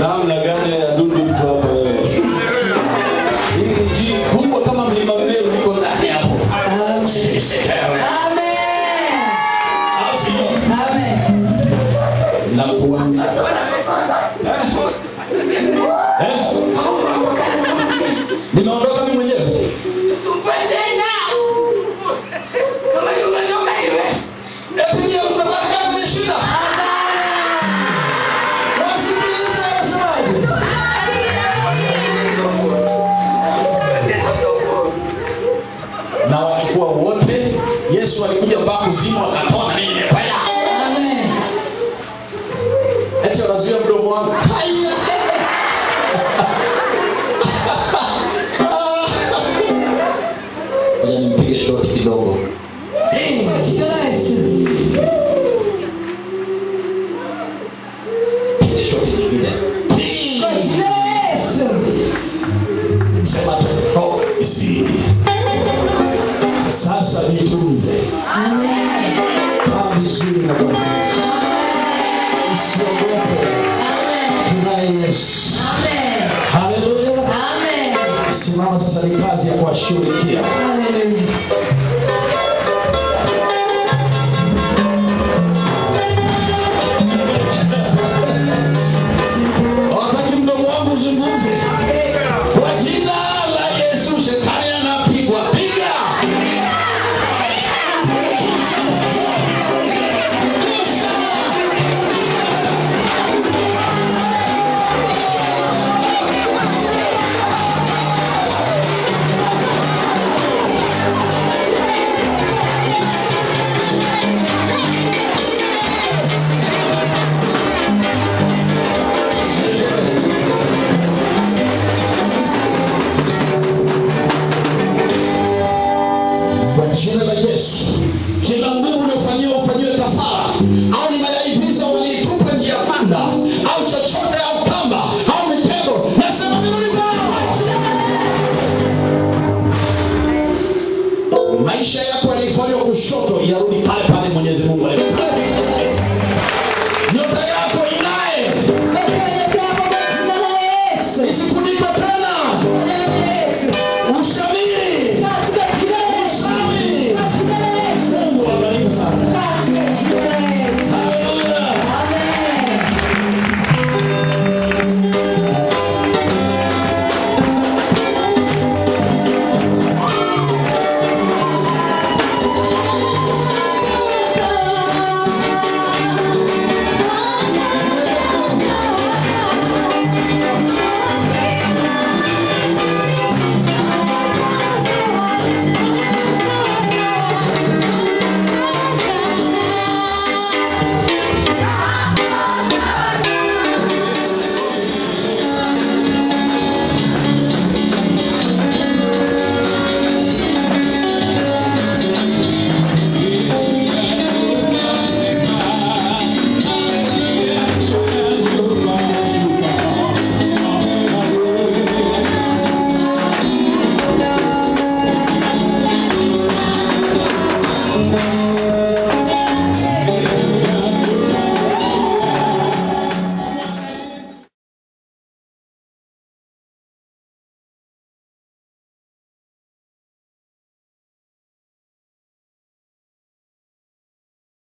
Namna gani ya dundu mtu hapa wewe? Hii ni jini kubwa kama mlima Meru liko ndani hapo. Amen. Amen. Na kuona. Nimeondoka mimi mwenyewe. Eti yeye unataka ni shida. Na wachukua wote. Yesu alikuja mpaka kuzimu akatoa na mimi nimepaya. Amen. Eti wanazuia mdomo wangu. Haya. Ngoja nimpige shoti kidogo. Jina la Yesu. Pige shoti nyingine. Jina la Yesu. Sema tu. Oh, isi. Sasa nitunze. Amen. Kaa vizuri na Bwana. Usiogope. Amen. Tunaye Yesu. Amen. Haleluya. Amen. Simama sasa, ni kazi ya kuwashughulikia. Hallelujah. Wakati mdomo wangu uzungumze. Kwa jina la Yesu shetani anapigwa. Piga. kila nguvu unayofanyiwa ufanyiwe kafara, au ni mayai visa walitupa njia panda, au chochote, au kamba, au mitego, nasema mirudi kwao. Maisha yako yalifanywa kushoto, yarudi pale pale. Mwenyezi Mungu